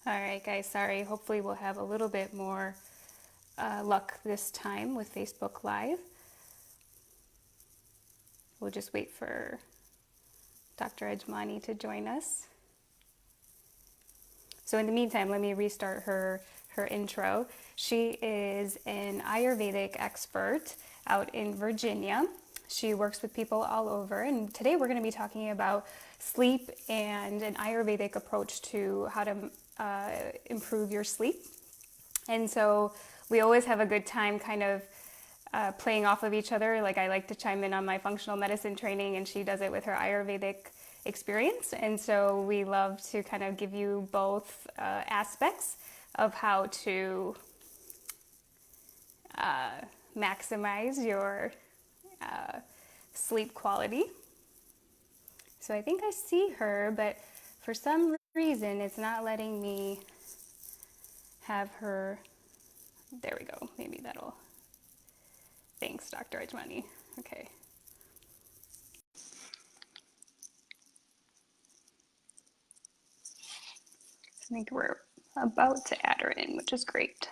All right, guys, sorry. Hopefully, we'll have a little bit more luck this time with Facebook Live. We'll just wait for Dr. Edgemani to join us. So in the meantime, let me restart her intro. She is an Ayurvedic expert out in Virginia. She works with people all over, and today we're going to be talking about sleep and an Ayurvedic approach to how to improve your sleep. And so we always have a good time kind of playing off of each other. Like, I like to chime in on my functional medicine training, and she does it with her Ayurvedic experience. And so we love to kind of give you both aspects of how to maximize your sleep quality. So I think I see her, but for some reason it's not letting me have her. There we go. Maybe that'll. Thanks, Dr. Edgemani. Okay. I think we're about to add her in, which is great.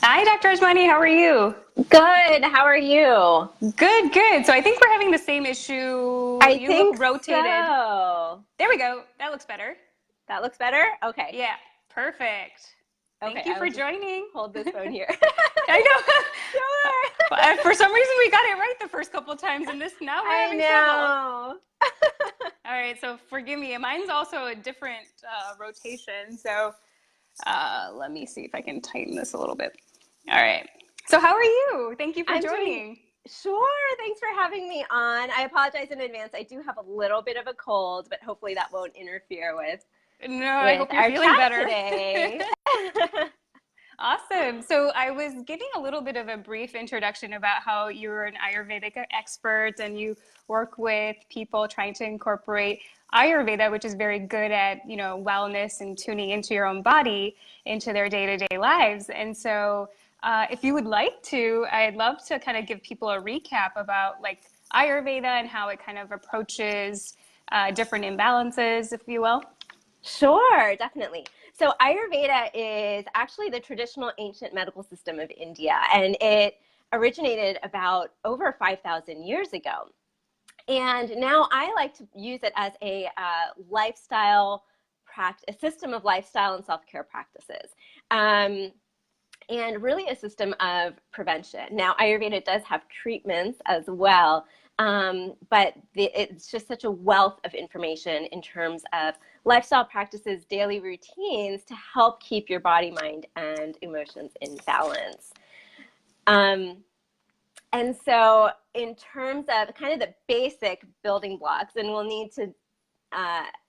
Hi, Dr. Edgemani. How are you? Good. How are you? Good, good. So I think we're having the same issue. I You think look rotated. so. There we go. That looks better. That looks better? Okay. Yeah, perfect. Okay, Thank you for joining. Hold this phone here. I know. Sure. For some reason, we got it right the first couple times, and now we're having trouble. All right, so forgive me. Mine's also a different rotation. So let me see if I can tighten this a little bit. All right. So how are you? Thank you for joining. Sure. Thanks for having me on. I apologize in advance. I do have a little bit of a cold, but hopefully that won't interfere with I hope you're feeling better today. Awesome. So I was giving a little bit of a brief introduction about how you're an Ayurvedic expert and you work with people trying to incorporate Ayurveda, which is very good at, wellness and tuning into your own body into their day-to-day lives. And so if you would like to, I'd love to kind of give people a recap about like Ayurveda and how it kind of approaches different imbalances, if you will. Sure, definitely. So Ayurveda is actually the traditional ancient medical system of India, and it originated about over 5,000 years ago. And now I like to use it as a lifestyle practice, a system of lifestyle and self-care practices. And really a system of prevention. Now, Ayurveda does have treatments as well, but it's just such a wealth of information in terms of lifestyle practices, daily routines to help keep your body, mind, and emotions in balance. And so in terms of kind of the basic building blocks, and we'll need to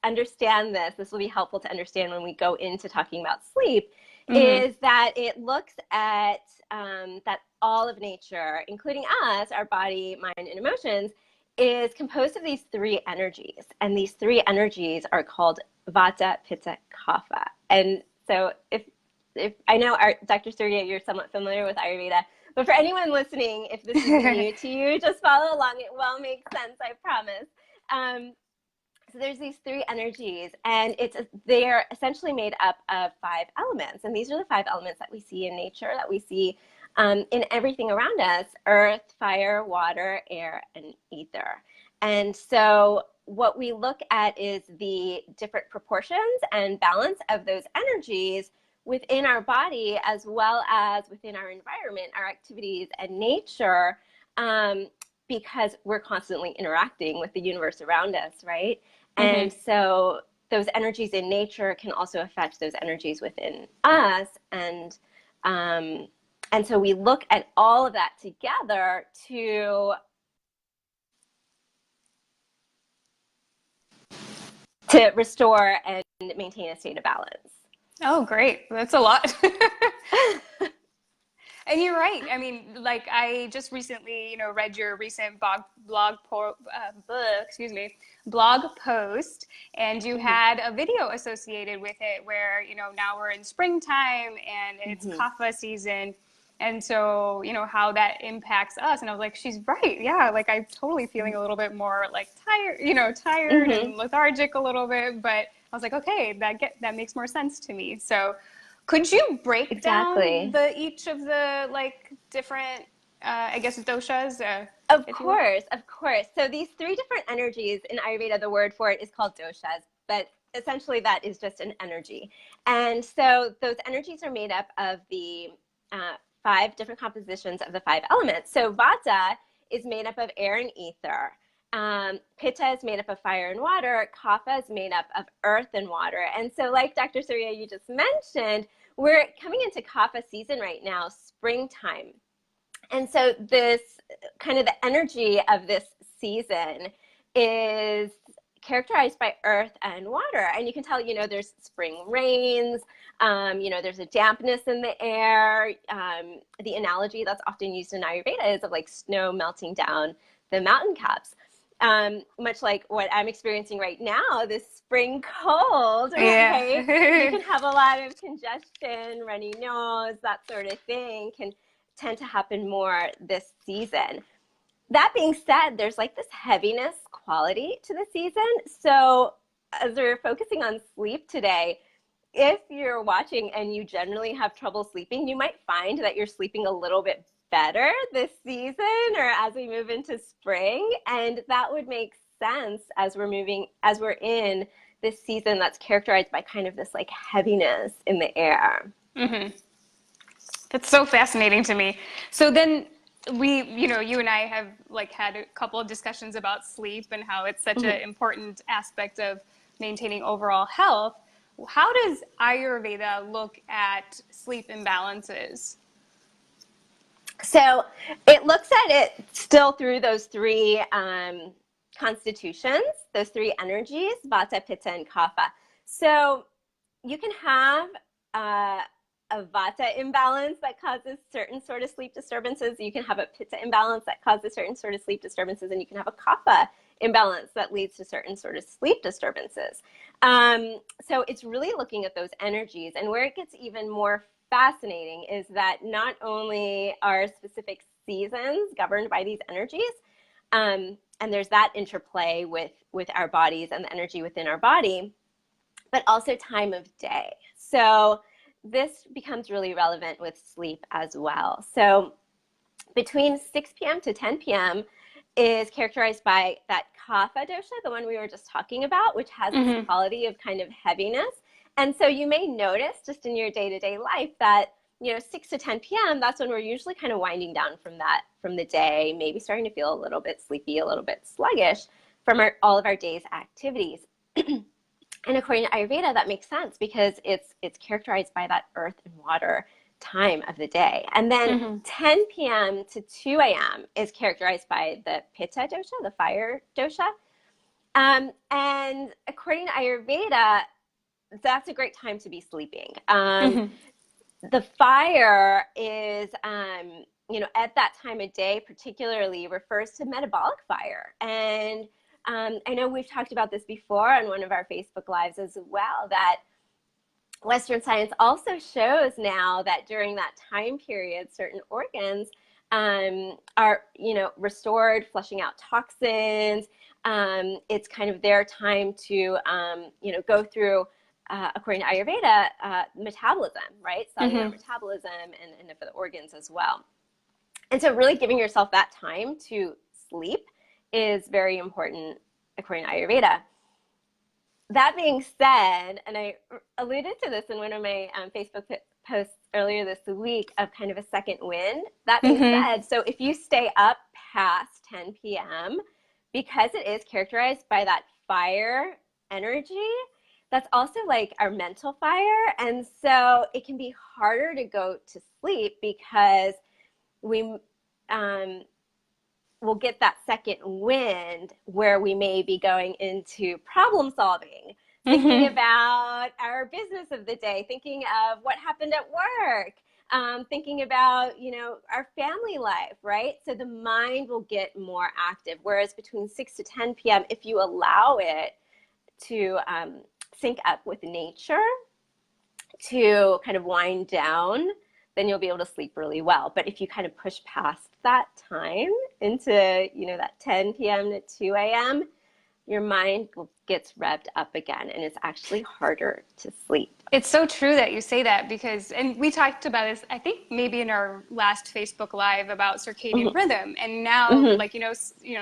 understand this will be helpful to understand when we go into talking about sleep, is that it looks at that all of nature, including us, our body, mind, and emotions, is composed of these three energies. And these three energies are called Vata, Pitta, Kapha. And so if I know, Dr. Surya, you're somewhat familiar with Ayurveda, but for anyone listening, if this is new to you, just follow along. It will make sense, I promise. So there's these three energies, and they're essentially made up of 5 elements. And these are the 5 elements that we see in nature, that we see in everything around us: earth, fire, water, air, and ether. And so what we look at is the different proportions and balance of those energies within our body, as well as within our environment, our activities, and nature, because we're constantly interacting with the universe around us, right? And so those energies in nature can also affect those energies within us. And so we look at all of that together to restore and maintain a state of balance. Oh, great. That's a lot. And you're right. I mean, like, I just recently, read your recent blog post, and you had a video associated with it where, now we're in springtime and it's kapha season. And so, how that impacts us. And I was like, she's right. Yeah. Like I'm totally feeling a little bit more like tired, tired Mm-hmm. and lethargic a little bit. But I was like, okay, that makes more sense to me. So could you break down Exactly. each of the like different, I guess, doshas, Of if you will? course, of course. So these three different energies in Ayurveda, the word for it is called doshas, but essentially that is just an energy. And so those energies are made up of the five different compositions of the five elements. So vata is made up of air and ether. Pitta is made up of fire and water. Kapha is made up of earth and water. And so, like Dr. Surya, you just mentioned, we're coming into Kapha season right now, springtime. And so this kind of the energy of this season is characterized by earth and water. And you can tell, there's spring rains, there's a dampness in the air. The analogy that's often used in Ayurveda is of like snow melting down the mountain caps. Much like what I'm experiencing right now, this spring cold, right? You Yeah. can have a lot of congestion, runny nose, that sort of thing can tend to happen more this season. That being said, there's like this heaviness quality to the season. So as we're focusing on sleep today, if you're watching and you generally have trouble sleeping, you might find that you're sleeping a little bit better this season or as we move into spring. And that would make sense as we're in this season that's characterized by kind of this like heaviness in the air. Mm-hmm. That's so fascinating to me. So then you and I have like had a couple of discussions about sleep and how it's such an Mm-hmm. important aspect of maintaining overall health. How does Ayurveda look at sleep imbalances? So it looks at it still through those three constitutions, those three energies, vata, pitta, and kapha. So you can have a vata imbalance that causes certain sort of sleep disturbances. You can have a pitta imbalance that causes certain sort of sleep disturbances, and you can have a kapha imbalance that leads to certain sort of sleep disturbances. So it's really looking at those energies, and where it gets even more fascinating is that not only are specific seasons governed by these energies, and there's that interplay with our bodies and the energy within our body, but also time of day. So this becomes really relevant with sleep as well. So between 6 p.m. to 10 p.m. is characterized by that kapha dosha, the one we were just talking about, which has this Mm-hmm. quality of kind of heaviness. And so you may notice just in your day-to-day life that 6 to 10 p.m., that's when we're usually kind of winding down from the day, maybe starting to feel a little bit sleepy, a little bit sluggish from all of our day's activities. And according to Ayurveda, that makes sense because it's characterized by that earth and water time of the day. And then Mm-hmm. 10 p.m. to 2 a.m. is characterized by the pitta dosha, the fire dosha. And according to Ayurveda, that's a great time to be sleeping. Mm-hmm. The fire is, at that time of day particularly refers to metabolic fire. And I know we've talked about this before on one of our Facebook Lives as well, that Western science also shows now that during that time period, certain organs are, restored, flushing out toxins. It's kind of their time to, go through, according to Ayurveda, metabolism, right? Cellular Mm-hmm. metabolism and for the organs as well. And so really giving yourself that time to sleep is very important according to Ayurveda. That being said, and I alluded to this in one of my Facebook posts earlier this week of kind of a second wind. That being Mm-hmm. said, so if you stay up past 10 p.m., because it is characterized by that fire energy, that's also like our mental fire. And so it can be harder to go to sleep because we will get that second wind where we may be going into problem solving, thinking Mm-hmm. about our business of the day, thinking of what happened at work, thinking about, our family life, right? So the mind will get more active. Whereas between 6 to 10 p.m., if you allow it to sync up with nature, to kind of wind down then you'll be able to sleep really well. But if you kind of push past that time into, you know, that 10 p.m. to 2 a.m., your mind gets revved up again, and it's actually harder to sleep. It's so true that you say that because, and we talked about this, I think maybe in our last Facebook Live about circadian rhythm. And now, like,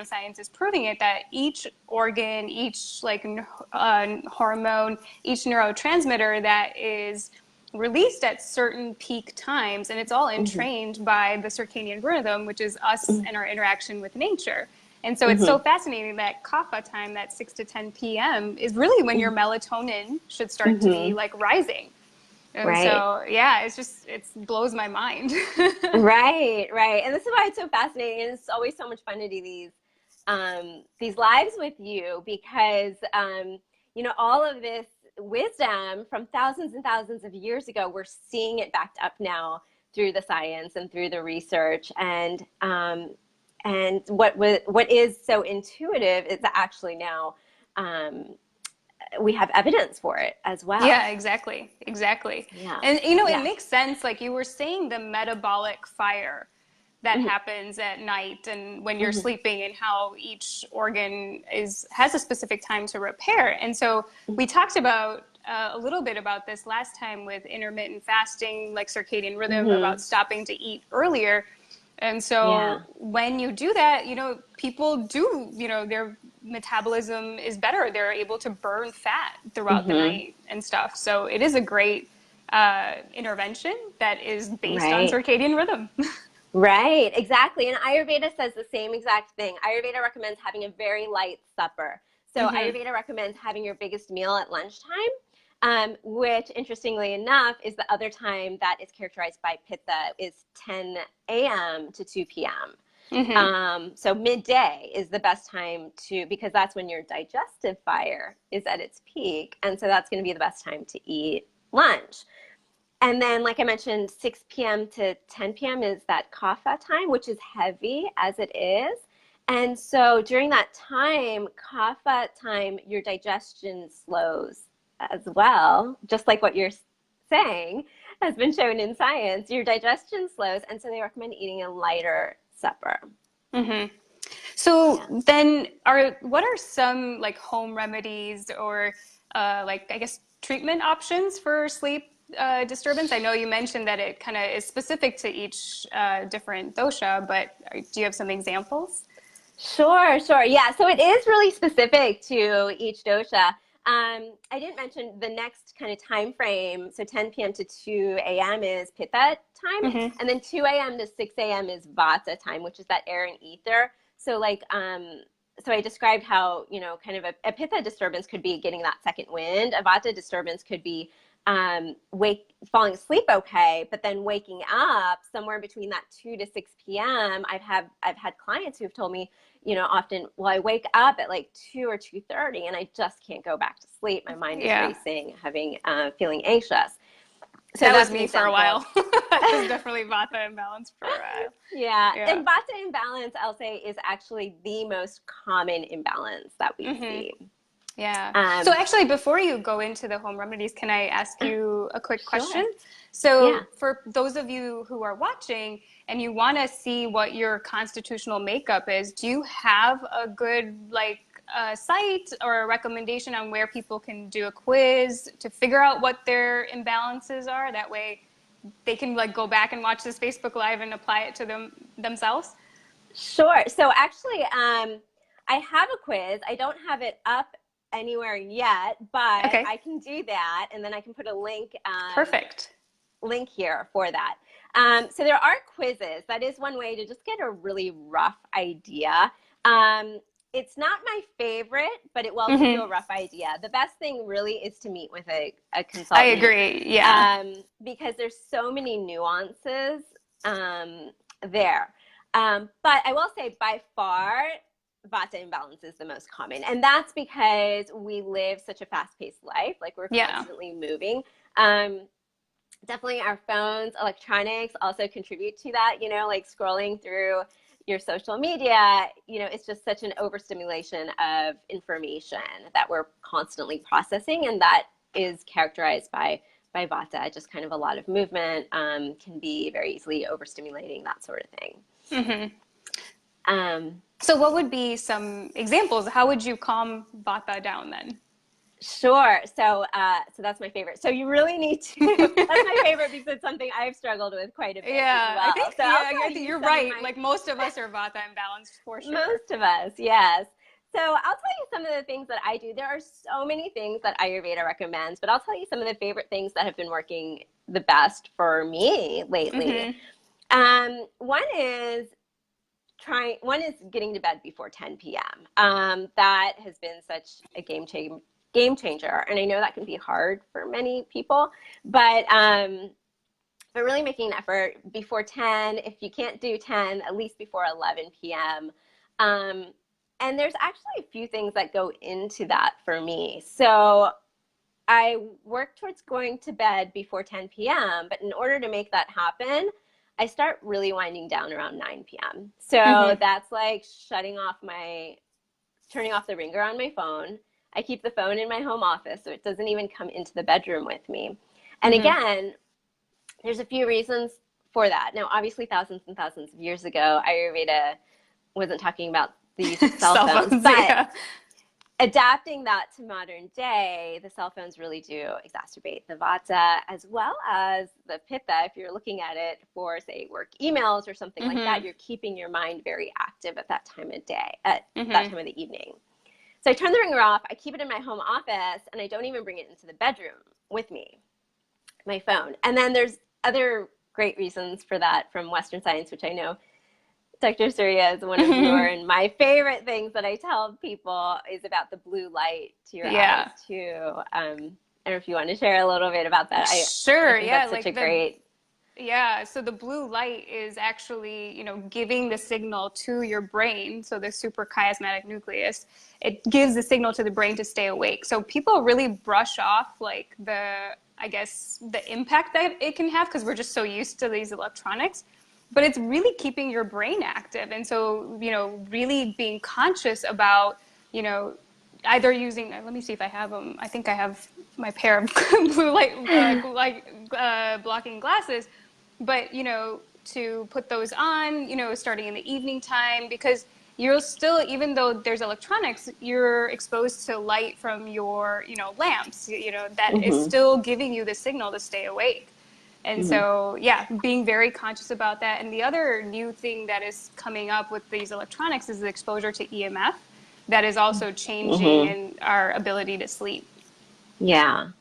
science is proving it that each organ, each like hormone, each neurotransmitter that is released at certain peak times, and it's all entrained by the circadian rhythm, which is us and our interaction with nature. And so it's so fascinating that kapha time, that 6 to 10 p.m., is really when your melatonin should start to be like rising. And so, yeah, it blows my mind. Right. And this is why it's so fascinating. And it's always so much fun to do these lives with you because, you know, all of this wisdom from thousands and thousands of years ago, we're seeing it backed up now through the science and through the research. And what is so intuitive is actually now we have evidence for it as well. Yeah, exactly. Yeah. And you know, it makes sense. Like you were saying, the metabolic fire that happens at night and when you're sleeping, and how each organ has a specific time to repair. And so we talked about a little bit about this last time with intermittent fasting, like circadian rhythm, about stopping to eat earlier. And so when you do that, you know, people do, you know, their metabolism is better. They're able to burn fat throughout the night and stuff. So it is a great intervention that is based on circadian rhythm. Right, exactly. And Ayurveda says the same exact thing. Ayurveda recommends having a very light supper. So Ayurveda recommends having your biggest meal at lunchtime, which interestingly enough is the other time that is characterized by pitta, is 10 a.m. to 2 p.m. So midday is the best time because that's when your digestive fire is at its peak. And so that's going to be the best time to eat lunch. And then, like I mentioned, 6 p.m. to 10 p.m. is that kapha time, which is heavy as it is. And so during that time, kapha time, your digestion slows as well, just like what you're saying has been shown in science. Your digestion slows, and so they recommend eating a lighter supper. So then what are some like home remedies or like, I guess, treatment options for sleep disturbance? I know you mentioned that it kind of is specific to each different dosha, but do you have some examples? Sure. Yeah. So it is really specific to each dosha. I didn't mention the next kind of time frame. So 10 p.m. to 2 a.m. is pitta time, and then 2 a.m. to 6 a.m. is vata time, which is that air and ether. So like, so I described how, you know, kind of a pitta disturbance could be getting that second wind. A vata disturbance could be falling asleep okay, but then waking up somewhere between that 2 to 6 p.m. I've had clients who have told me, you know, often, well, I wake up at like 2 or 2:30 and I just can't go back to sleep. My mind is racing, feeling anxious. So that was me for a while. I was definitely vata imbalance for a while. Yeah. And vata imbalance, I'll say, is actually the most common imbalance that we see. Yeah. So actually, before you go into the home remedies, can I ask you a quick question? So for those of you who are watching and you want to see what your constitutional makeup is, do you have a good site or a recommendation on where people can do a quiz to figure out what their imbalances are? That way they can like go back and watch this Facebook Live and apply it to themselves? Sure. So actually, I have a quiz. I don't have it up anywhere yet, but I can do that, and then I can put a link link here for that. So there are quizzes. That is one way to just get a really rough idea. It's not my favorite, but it will give you a rough idea. The best thing really is to meet with a consultant. I agree, because there's so many nuances there. But I will say by far, vata imbalance is the most common. And that's because we live such a fast-paced life. Like we're constantly moving. Definitely our phones, electronics also contribute to that, you know, like scrolling through your social media, you know, it's just such an overstimulation of information that we're constantly processing. And that is characterized by by Vata, just kind of a lot of movement, can be very easily overstimulating, that sort of thing. So what would be some examples? How would you calm Vata down then? Sure. So that's my favorite. So you really need to, that's my favorite because it's something I've struggled with quite a bit as well. I think you're right. Like most of us are Vata imbalanced for sure. Most of us, yes. So I'll tell you some of the things that I do. There are so many things that Ayurveda recommends, but I'll tell you some of the favorite things that have been working the best for me lately. One is getting to bed before 10 p.m. That has been such a game changer. And I know that can be hard for many people, but really making an effort before 10. If you can't do 10, at least before 11 p.m. And there's actually a few things that go into that for me. So I work towards going to bed before 10 p.m., but in order to make that happen, I start really winding down around 9 p.m. So that's like turning off the ringer on my phone. I keep the phone in my home office so it doesn't even come into the bedroom with me. And again, there's a few reasons for that. Now, obviously, thousands and thousands of years ago, Ayurveda wasn't talking about the use of cell phones, but adapting that to modern day, the cell phones really do exacerbate the Vata as well as the Pitta. If you're looking at it for, say, work emails or something like that, you're keeping your mind very active at that time of day, at that time of the evening. So I turn the ringer off, I keep it in my home office, and I don't even bring it into the bedroom with me, my phone. And then there's other great reasons for that from Western science, which I know Dr. Surya is one of your, and my favorite things that I tell people is about the blue light to your eyes too. I don't know if you want to share a little bit about that. Sure. I think that's such a great. Yeah, so the blue light is actually, giving the signal to your brain. So the suprachiasmatic nucleus, it gives the signal to the brain to stay awake. So people really brush off like the impact that it can have because we're just so used to these electronics. But it's really keeping your brain active. And so, really being conscious about, either using, let me see if I have them. I think I have my pair of blue light blocking glasses. But, to put those on, starting in the evening time, because you're still, even though there's electronics, you're exposed to light from your, lamps, that is still giving you the signal to stay awake. And so, being very conscious about that. And the other new thing that is coming up with these electronics is the exposure to EMF that is also changing in our ability to sleep. Yeah.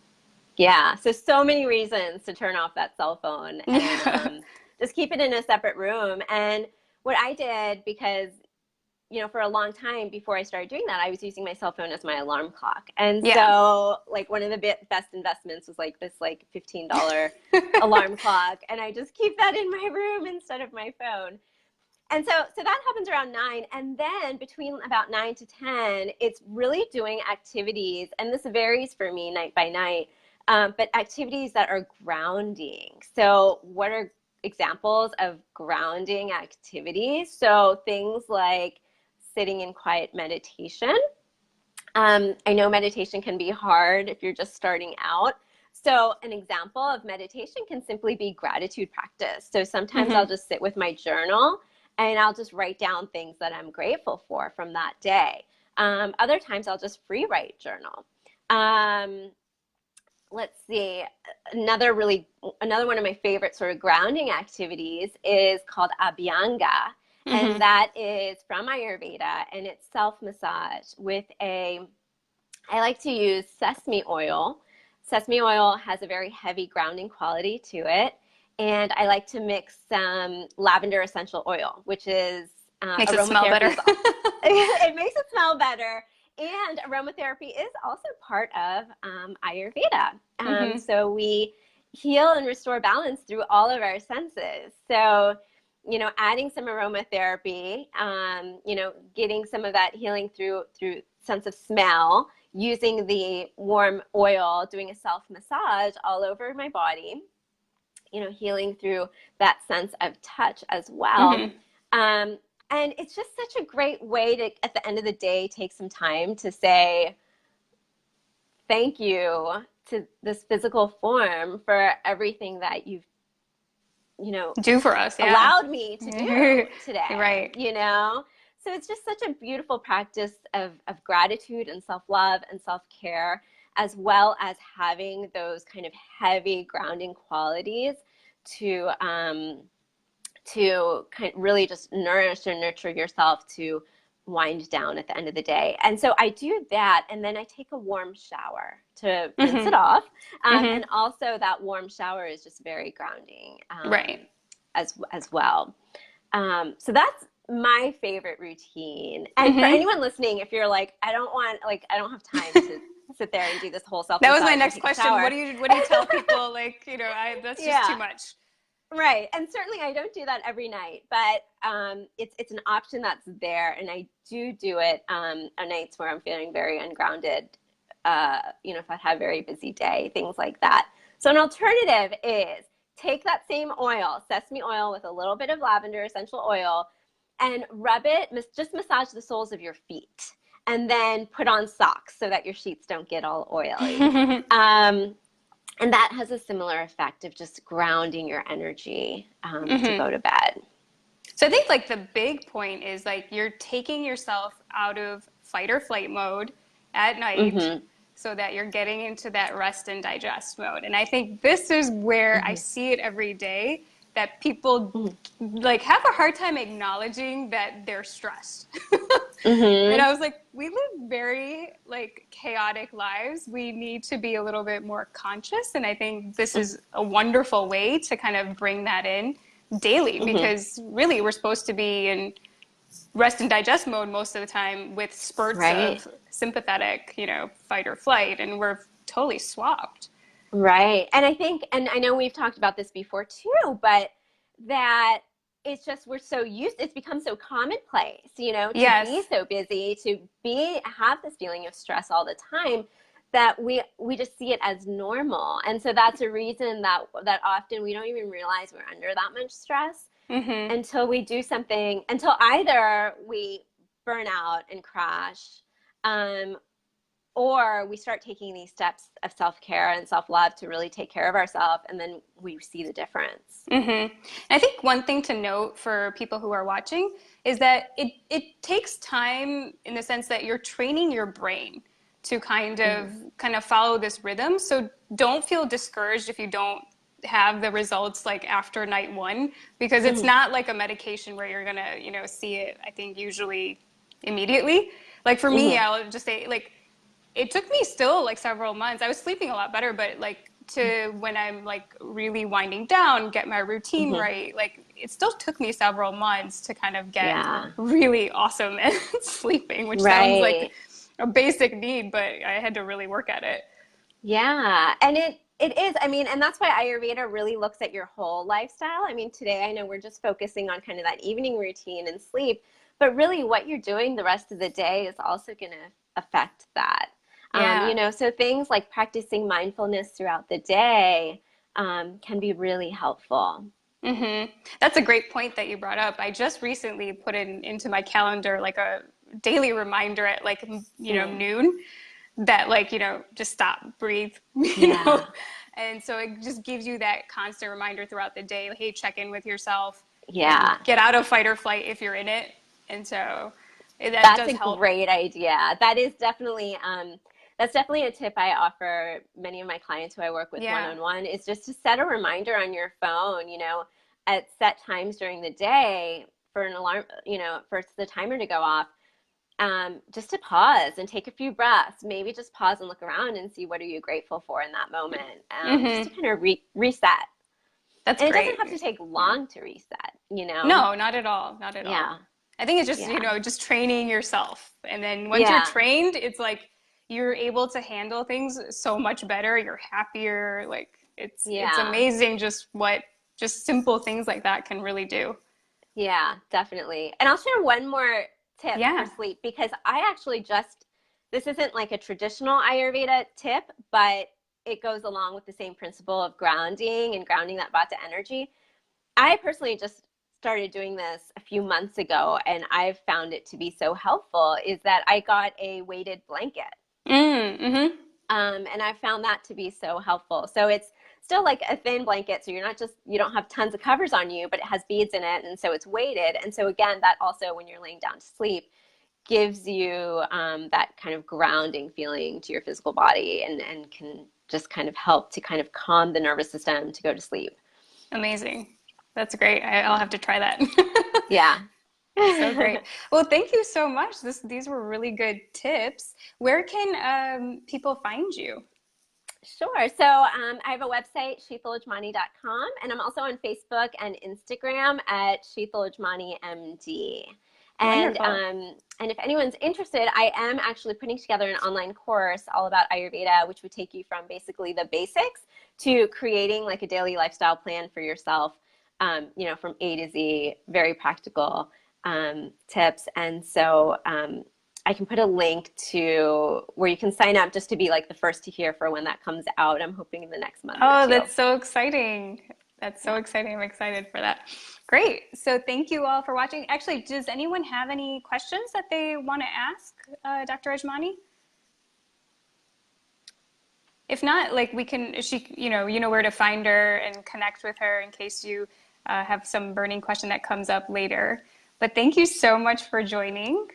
Yeah. So many reasons to turn off that cell phone and just keep it in a separate room. And what I did, because, for a long time before I started doing that, I was using my cell phone as my alarm clock. And so like one of the best investments was like this like $15 alarm clock. And I just keep that in my room instead of my phone. And so that happens around 9. And then between about 9 to 10, it's really doing activities. And this varies for me night by night, but activities that are grounding. So what are examples of grounding activities? So things like sitting in quiet meditation. I know meditation can be hard if you're just starting out. So an example of meditation can simply be gratitude practice. So sometimes I'll just sit with my journal and I'll just write down things that I'm grateful for from that day. Other times I'll just free write journal. Let's see, another one of my favorite sort of grounding activities is called Abhyanga. And that is from Ayurveda, and it's self-massage with I like to use sesame oil. Sesame oil has a very heavy grounding quality to it. And I like to mix some lavender essential oil, which is makes it smell better. It makes it smell better. And aromatherapy is also part of Ayurveda. So we heal and restore balance through all of our senses. So, adding some aromatherapy, getting some of that healing through sense of smell, using the warm oil, doing a self-massage all over my body, healing through that sense of touch as well. And it's just such a great way to, at the end of the day, take some time to say, thank you to this physical form for everything that you've, Do for us, yeah. allowed me to do today. Right. So it's just such a beautiful practice of gratitude and self-love and self-care, as well as having those kind of heavy grounding qualities to really just nourish and nurture yourself to wind down at the end of the day. And so I do that, and then I take a warm shower to rinse it off. And also that warm shower is just very grounding, right, as well. So that's my favorite routine. And for anyone listening, if you're like, I don't have time to sit there and do this whole self. That was my next question. What do you tell people? Like, that's just too much. Right. And certainly I don't do that every night, but it's an option that's there. And I do it on nights where I'm feeling very ungrounded, if I have a very busy day, things like that. So an alternative is take that same oil, sesame oil with a little bit of lavender essential oil, and rub it, just massage the soles of your feet, and then put on socks so that your sheets don't get all oily. And that has a similar effect of just grounding your energy to go to bed. So I think like the big point is like you're taking yourself out of fight or flight mode at night so that you're getting into that rest and digest mode. And I think this is where I see it every day, that people like have a hard time acknowledging that they're stressed. And I was like, we live very like chaotic lives. We need to be a little bit more conscious. And I think this is a wonderful way to kind of bring that in daily, because really we're supposed to be in rest and digest mode most of the time with spurts of sympathetic, fight or flight. And we're totally swapped. Right. And I think, and I know we've talked about this before too, but that it's just, it's become so commonplace, to be so busy, to have this feeling of stress all the time, that we just see it as normal. And so that's a reason that often we don't even realize we're under that much stress until we do something, until either we burn out and crash, or we start taking these steps of self-care and self-love to really take care of ourselves, and then we see the difference. I think one thing to note for people who are watching is that it takes time, in the sense that you're training your brain to kind of follow this rhythm. So don't feel discouraged if you don't have the results like after night one, because it's not like a medication where you're gonna see it, I think, usually immediately. Like for me, I'll just say, like, it took me still like several months. I was sleeping a lot better, but like to when I'm like really winding down, get my routine right, like it still took me several months to kind of get really awesome at sleeping, which sounds like a basic need, but I had to really work at it. Yeah. And it is, I mean, and that's why Ayurveda really looks at your whole lifestyle. I mean, today I know we're just focusing on kind of that evening routine and sleep, but really what you're doing the rest of the day is also going to affect that. So things like practicing mindfulness throughout the day can be really helpful. That's a great point that you brought up. I just recently put into my calendar like a daily reminder at like, noon, that like, just stop, breathe, you know? And so it just gives you that constant reminder throughout the day. Hey, check in with yourself. Get out of fight or flight if you're in it. And so that's a great idea. That is definitely, that's definitely a tip I offer many of my clients who I work with one-on-one, is just to set a reminder on your phone, at set times during the day for an alarm, for the timer to go off, just to pause and take a few breaths, maybe just pause and look around and see what are you grateful for in that moment, just to kind of reset. That's great. It doesn't have to take long to reset, No, not at all. Not at all. I think it's just, just training yourself. And then once you're trained, it's like you're able to handle things so much better. You're happier. Like it's amazing just what just simple things like that can really do. Yeah, definitely. And I'll share one more tip for sleep, because I actually this isn't like a traditional Ayurveda tip, but it goes along with the same principle of grounding and grounding that Vata energy. I personally just started doing this a few months ago, and I've found it to be so helpful, is that I got a weighted blanket. And I found that to be so helpful. So it's still like a thin blanket. So you don't have tons of covers on you, but it has beads in it. And so it's weighted. And so again, that also, when you're laying down to sleep, gives you that kind of grounding feeling to your physical body, and can just kind of help to kind of calm the nervous system to go to sleep. Amazing. That's great. I'll have to try that. Yeah. So great. Well, thank you so much. These were really good tips. Where can people find you? Sure. So I have a website, sheethalajmani.com, and I'm also on Facebook and Instagram at sheethalajmanimd. Wonderful. And if anyone's interested, I am actually putting together an online course all about Ayurveda, which would take you from basically the basics to creating like a daily lifestyle plan for yourself, from A to Z, very practical tips. And so I can put a link to where you can sign up just to be like the first to hear for when that comes out. I'm hoping in the next month or Oh, two. that's so exciting. That's so Yeah. exciting. I'm excited for that. Great. So thank you all for watching. Actually, does anyone have any questions that they want to ask Dr. Ajmani? If not, like we can, you know where to find her and connect with her in case you have some burning question that comes up later. But thank you so much for joining.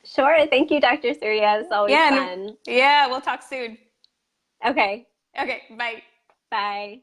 Sure. Thank you, Dr. Surya. It's always Yeah, fun. yeah, we'll talk soon. Okay. Okay, bye. Bye.